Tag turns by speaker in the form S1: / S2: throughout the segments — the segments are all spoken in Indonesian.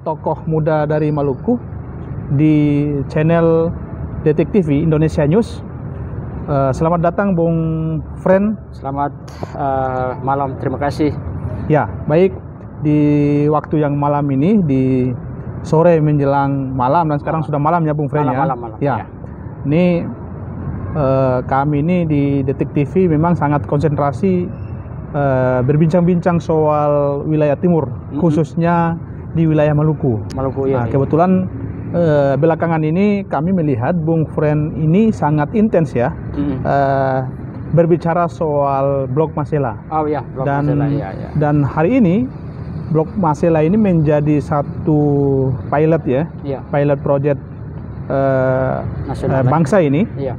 S1: tokoh muda dari Maluku di channel Detik TV Indonesia News. Selamat datang Bung Fren.
S2: Selamat malam, terima kasih.
S1: Ya, baik, di waktu yang malam ini, di sore menjelang malam, dan sekarang sudah malam ya Bung Fren ya.
S2: Malam.
S1: Ya. Ini kami ini di Detik TV memang sangat konsentrasi berbincang-bincang soal wilayah timur, khususnya di wilayah Maluku.
S2: Ya.
S1: Nah, kebetulan belakangan ini kami melihat Bung Fren ini sangat intens ya, berbicara soal Blok Masela.
S2: Oh ya, Blok Masela. Ya.
S1: Dan hari ini Blok Masela ini menjadi satu pilot ya, pilot project bangsa ini.
S2: Ya.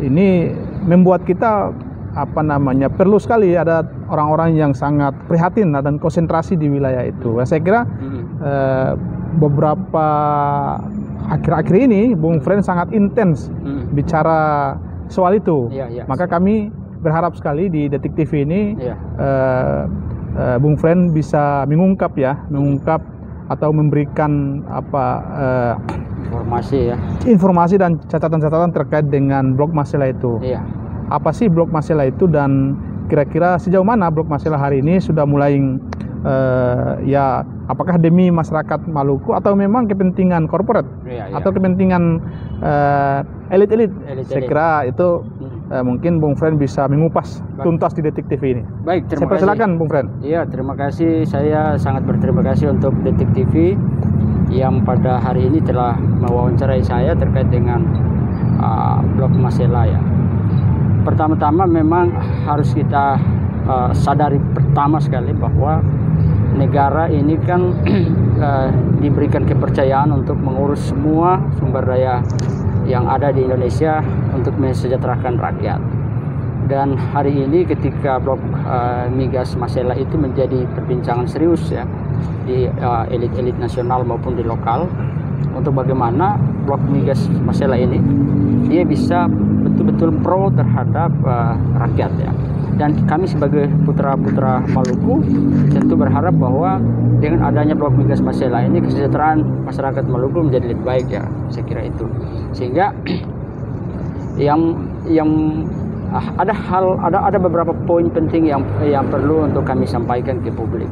S1: Ini membuat kita perlu sekali ada orang-orang yang sangat prihatin dan konsentrasi di wilayah itu. Saya kira beberapa akhir-akhir ini Bung Fren sangat intens bicara soal itu. Maka kami berharap sekali di Detik TV ini Bung Fren bisa mengungkap atau memberikan informasi dan catatan-catatan terkait dengan Blok Masela itu. Apa sih Blok Masela itu, dan kira-kira sejauh mana Blok Masela hari ini sudah mulai apakah demi masyarakat Maluku atau memang kepentingan korporat atau kepentingan elit-elit. Saya kira itu mungkin Bung Fren bisa mengupas tuntas di Detik TV ini.
S2: Baik, terima kasih.
S1: Silakan Bung Fren.
S2: Iya, terima kasih. Saya sangat berterima kasih untuk Detik TV yang pada hari ini telah mewawancarai saya terkait dengan Blok Masela ya. Pertama-tama memang harus kita sadari pertama sekali bahwa negara ini kan diberikan kepercayaan untuk mengurus semua sumber daya yang ada di Indonesia untuk mensejahterakan rakyat. Dan hari ini ketika Blok Migas Masela itu menjadi perbincangan serius ya di elit-elit nasional maupun di lokal, untuk bagaimana Blok Migas Masela ini dia bisa betul-betul pro terhadap rakyat ya. Dan kami sebagai putra-putra Maluku tentu berharap bahwa dengan adanya Blok Migas Masela ini kesejahteraan masyarakat Maluku menjadi lebih baik ya, saya kira itu. Sehingga ada beberapa poin penting yang perlu untuk kami sampaikan ke publik.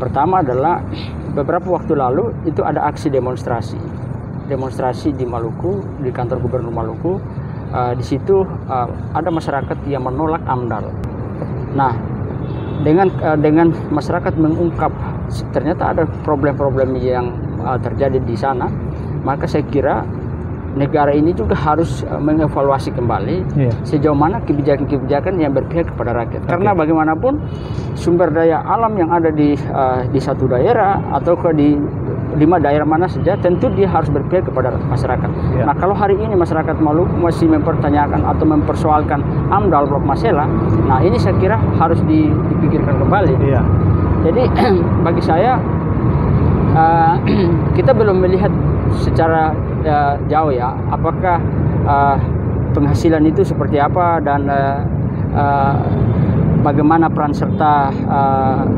S2: Pertama adalah beberapa waktu lalu itu ada aksi demonstrasi di Maluku, di kantor Gubernur Maluku. Di situ ada masyarakat yang menolak AMDAL. Nah, dengan masyarakat mengungkap ternyata ada problem-problem yang terjadi di sana, maka saya kira negara ini juga harus mengevaluasi kembali sejauh mana kebijakan-kebijakan yang berpihak kepada rakyat. Karena bagaimanapun sumber daya alam yang ada di satu daerah atau di 5 daerah mana saja, tentu dia harus berpihak kepada masyarakat. Nah, kalau hari ini masyarakat Maluku masih mempertanyakan atau mempersoalkan AMDAL Blok Masela, nah ini saya kira harus dipikirkan kembali. Jadi bagi saya kita belum melihat secara jauh ya, apakah penghasilan itu seperti apa dan bagaimana peran serta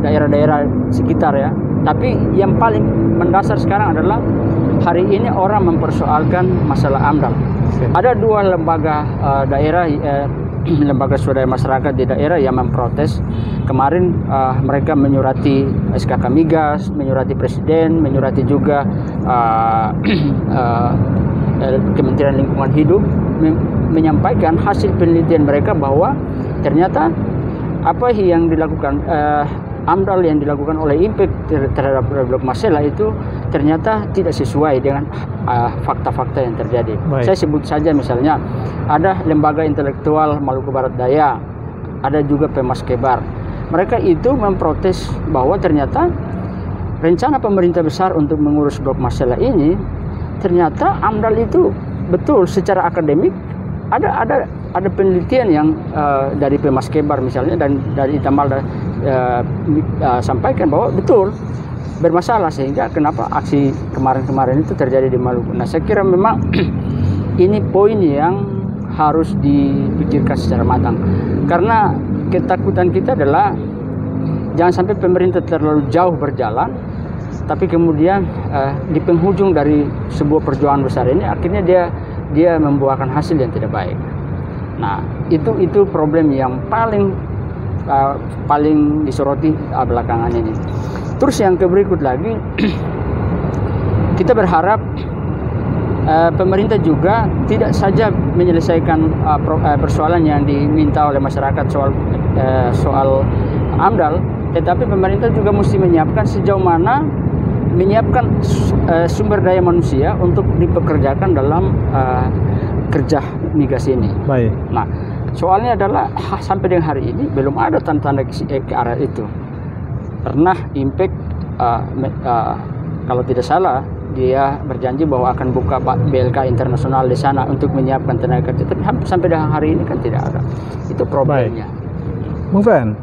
S2: daerah-daerah sekitar ya. Tapi yang paling mendasar sekarang adalah hari ini orang mempersoalkan masalah AMDAL. Ada 2 lembaga daerah, lembaga swadaya masyarakat di daerah yang memprotes. Kemarin mereka menyurati SKK Migas, menyurati Presiden, menyurati juga Kementerian Lingkungan Hidup, menyampaikan hasil penelitian mereka bahwa ternyata apa yang dilakukan AMDAL yang dilakukan oleh IMPEK terhadap Blok Masela itu ternyata tidak sesuai dengan fakta-fakta yang terjadi. Saya sebut saja misalnya ada lembaga intelektual Maluku Barat Daya, ada juga Pemaskebar. Mereka itu memprotes bahwa ternyata rencana pemerintah besar untuk mengurus Blok Masela ini, ternyata AMDAL itu betul secara akademik ada penelitian yang dari Pemaskebar misalnya dan dari Itamal sampaikan bahwa betul bermasalah, sehingga kenapa aksi kemarin-kemarin itu terjadi di Maluku. Nah, saya kira memang ini poin yang harus dipikirkan secara matang, karena ketakutan kita adalah jangan sampai pemerintah terlalu jauh berjalan tapi kemudian di penghujung dari sebuah perjuangan besar ini akhirnya dia membuahkan hasil yang tidak baik. Nah, itu problem yang paling disoroti belakangan ini. Terus yang berikut lagi, kita berharap pemerintah juga tidak saja menyelesaikan persoalan yang diminta oleh masyarakat soal AMDAL, tetapi pemerintah juga mesti menyiapkan sejauh mana menyiapkan sumber daya manusia untuk dipekerjakan dalam kerja migas ini.
S1: Baik.
S2: Nah, soalnya adalah sampai dengan hari ini belum ada tanda-tanda ke arah itu. Pernah Impact kalau tidak salah dia berjanji bahwa akan buka BLK internasional di sana untuk menyiapkan tenaga kerja, tapi sampai dengan hari ini kan tidak ada. Itu problemnya.
S1: Bung Fren,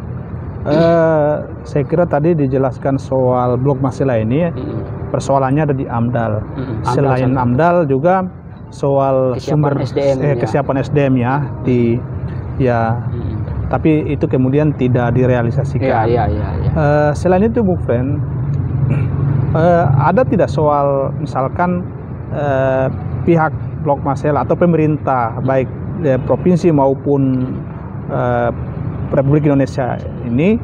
S1: saya kira tadi dijelaskan soal Blok Masela ini, persoalannya ada di AMDAL. Selain AMDAL juga soal
S2: kesiapan SDM,
S1: kesiapan SDM ya, tapi itu kemudian tidak direalisasikan. Selain itu, Bung Fren, ada tidak soal misalkan pihak Blok Masela atau pemerintah baik provinsi maupun Republik Indonesia ini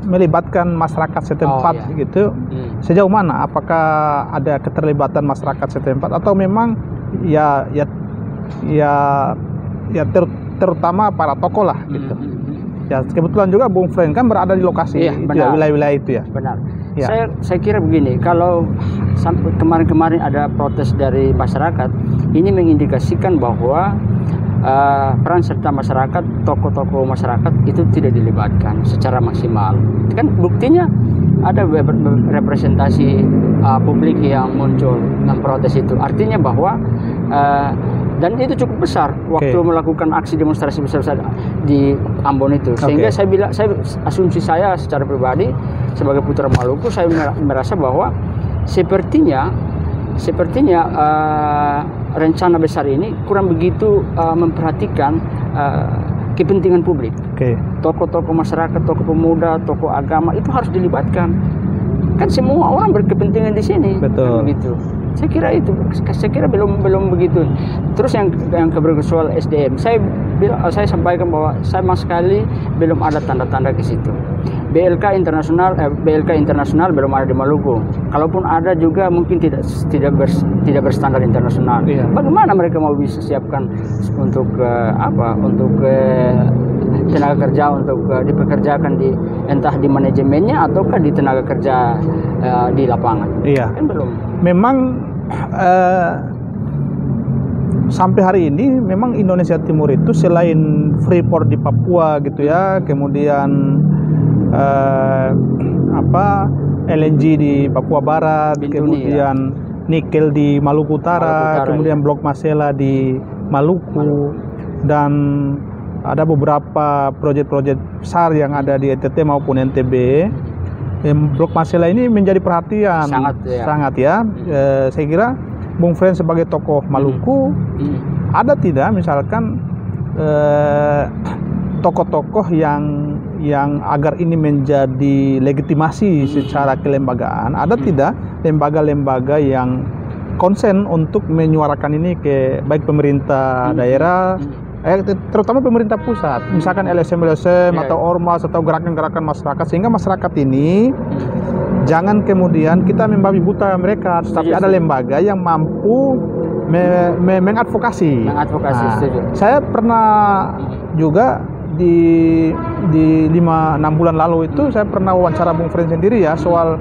S1: melibatkan masyarakat setempat gitu? Sejauh mana? Apakah ada keterlibatan masyarakat setempat atau memang terutama para tokoh lah gitu? Ya, kebetulan juga Bung Fren kan berada di lokasi wilayah-wilayah itu ya.
S2: Benar. Ya. Saya kira begini, kalau sampai kemarin-kemarin ada protes dari masyarakat, ini mengindikasikan bahwa peran serta masyarakat, tokoh-tokoh masyarakat itu tidak dilibatkan secara maksimal. Kan buktinya ada representasi publik yang muncul memprotes itu. Artinya bahwa dan itu cukup besar waktu melakukan aksi demonstrasi besar-besar di Ambon itu. Sehingga asumsi saya secara pribadi sebagai putra Maluku, saya merasa bahwa sepertinya rencana besar ini kurang begitu memperhatikan kepentingan publik. Tokoh-tokoh masyarakat, tokoh pemuda, tokoh agama itu harus dilibatkan. Kan semua orang berkepentingan di sini.
S1: Betul.
S2: Gitu. Saya kira belum begitu. Terus yang soal SDM, saya sampaikan bahwa sama sekali belum ada tanda-tanda ke situ. BLK internasional belum ada di Maluku. Kalaupun ada juga mungkin tidak berstandar internasional. Bagaimana mereka mau bisa siapkan untuk tenaga kerja untuk dipekerjakan entah di manajemennya ataukah di tenaga kerja di lapangan? Kan belum.
S1: Memang sampai hari ini memang Indonesia Timur itu selain Freeport di Papua gitu ya, kemudian LNG di Papua Barat, kemudian nikel di Maluku Utara, kemudian Blok Masela di Maluku, dan ada beberapa proyek-proyek besar yang ada di NTT maupun NTB. Blok Masela ini menjadi perhatian sangat ya. Saya kira Bung Fren sebagai tokoh Maluku, ada tidak misalkan tokoh-tokoh yang agar ini menjadi legitimasi secara kelembagaan, ada tidak lembaga-lembaga yang konsen untuk menyuarakan ini ke baik pemerintah daerah, terutama pemerintah pusat, misalkan LSM atau ormas atau gerakan-gerakan masyarakat, sehingga masyarakat ini jangan kemudian kita membabi buta mereka, tapi ada lembaga yang mampu mengadvokasi. Saya pernah juga di 5-6 bulan lalu itu saya pernah wawancara Bung Fren sendiri ya soal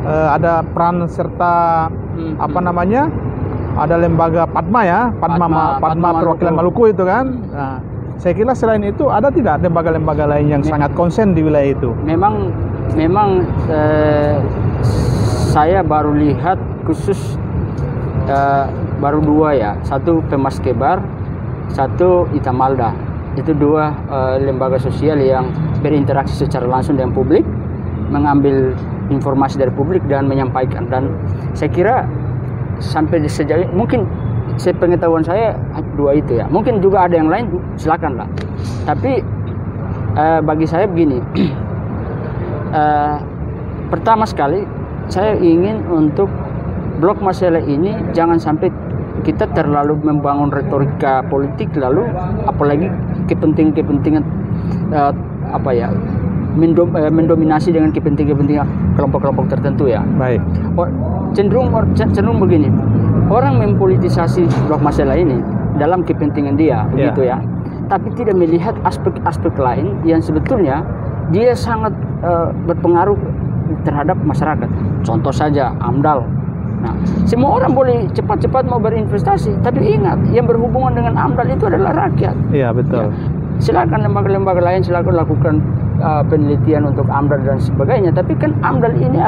S1: ada peran serta ada lembaga Padma perwakilan Maluku itu kan. Nah, saya kira selain itu ada tidak lembaga-lembaga lain yang sangat konsen di wilayah itu?
S2: Memang saya baru lihat khusus baru 2 ya, satu Pemaskebar, satu Itamalda. Itu 2 lembaga sosial yang berinteraksi secara langsung dengan publik, mengambil informasi dari publik dan menyampaikan. Dan saya kira sampai sejauh mungkin sepengetahuan saya 2 itu ya. Mungkin juga ada yang lain, silakan lah. Tapi bagi saya begini, pertama sekali saya ingin untuk Blok Masela ini jangan sampai kita terlalu membangun retorika politik, lalu apalagi kepentingan mendominasi dengan kepentingan kelompok-kelompok tertentu ya.
S1: Baik.
S2: Cenderung begini, orang mempolitisasi Blok Masela ini dalam kepentingan dia, begitu ya. Tapi tidak melihat aspek-aspek lain yang sebetulnya dia sangat berpengaruh terhadap masyarakat. Contoh saja AMDAL. Nah, semua orang boleh cepat-cepat mau berinvestasi, tapi ingat yang berhubungan dengan AMDAL itu adalah rakyat.
S1: Iya, betul.
S2: Ya, silakan lembaga-lembaga lain silakan lakukan penelitian untuk AMDAL dan sebagainya, tapi kan AMDAL ini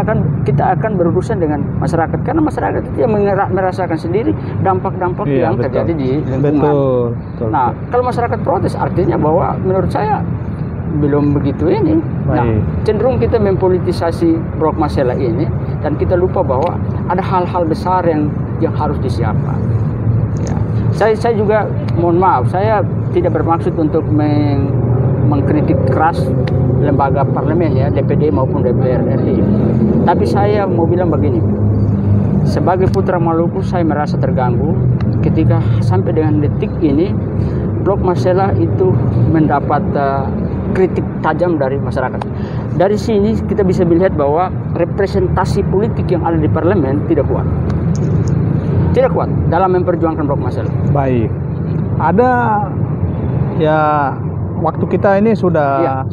S2: kita akan berurusan dengan masyarakat, karena masyarakat itu yang merasakan sendiri dampak-dampak yang terjadi di lingkungan.
S1: Betul.
S2: Nah, kalau masyarakat protes artinya bahwa menurut saya belum begitu ini. Nah, cenderung kita mempolitisasi Blok Masela ini dan kita lupa bahwa ada hal-hal besar yang harus disiapkan. Ya. Saya juga mohon maaf, saya tidak bermaksud untuk mengkritik keras lembaga parlemen ya, DPD maupun DPR RI. Tapi saya mau bilang begini, sebagai putra Maluku saya merasa terganggu ketika sampai dengan detik ini Blok Masela itu mendapat kritik tajam dari masyarakat. Dari sini kita bisa melihat bahwa representasi politik yang ada di parlemen tidak kuat dalam memperjuangkan Blok Masela.
S1: Baik. Ada ya, waktu kita ini sudah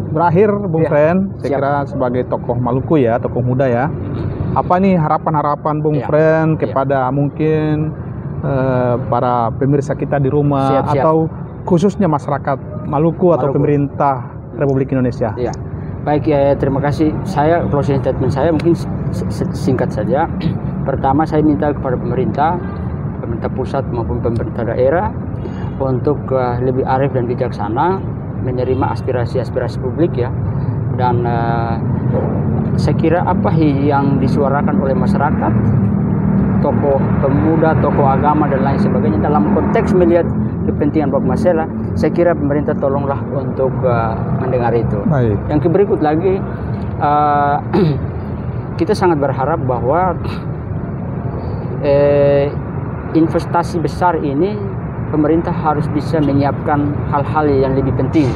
S1: berakhir, Bung Fren. Saya kira sebagai tokoh Maluku ya, tokoh muda ya. Apa nih harapan-harapan Bung Fren kepada mungkin para pemirsa kita di rumah atau khususnya masyarakat Maluku atau pemerintah Republik Indonesia?
S2: Iya. Baik ya, terima kasih. Saya closing statement saya mungkin singkat saja. Pertama, saya minta kepada pemerintah pusat maupun pemerintah daerah untuk lebih arif dan bijaksana menerima aspirasi-aspirasi publik ya. Dan saya kira apa yang disuarakan oleh masyarakat, tokoh pemuda, tokoh agama dan lain sebagainya dalam konteks melihat kepentingan Blok Masela, saya kira pemerintah tolonglah untuk mendengar itu.
S1: Baik.
S2: Yang berikut lagi, kita sangat berharap bahwa investasi besar ini pemerintah harus bisa menyiapkan hal-hal yang lebih penting.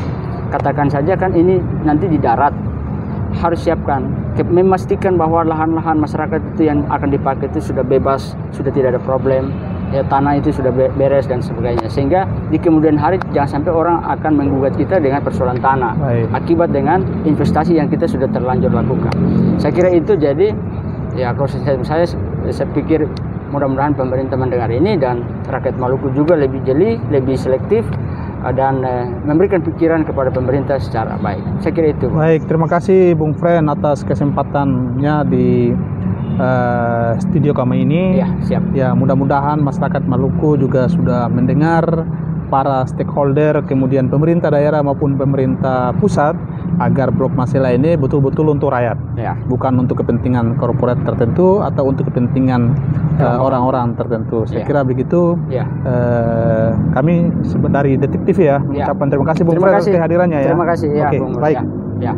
S2: Katakan saja kan ini nanti di darat, harus siapkan, memastikan bahwa lahan-lahan masyarakat itu yang akan dipakai itu sudah bebas, sudah tidak ada problem. Ya, tanah itu sudah beres dan sebagainya, sehingga di kemudian hari jangan sampai orang akan menggugat kita dengan persoalan tanah akibat dengan investasi yang kita sudah terlanjur lakukan. Saya kira itu, jadi ya closing statement saya pikir mudah-mudahan pemerintah mendengar ini dan rakyat Maluku juga lebih jeli, lebih selektif dan memberikan pikiran kepada pemerintah secara baik. Saya kira itu.
S1: Baik, terima kasih Bung Fren atas kesempatannya di studio kami ini.
S2: Ya, siap.
S1: Ya, mudah-mudahan masyarakat Maluku juga sudah mendengar, para stakeholder, kemudian pemerintah daerah maupun pemerintah pusat, agar Blok Masela ini betul-betul untuk rakyat, bukan untuk kepentingan korporat tertentu atau untuk kepentingan orang-orang tertentu. Saya kira begitu. Kami dari Detik TV ya mengucapkan terima kasih Bung Fren atas kehadirannya ya.
S2: Terima kasih ya,
S1: Bung. Baik.
S2: Ya.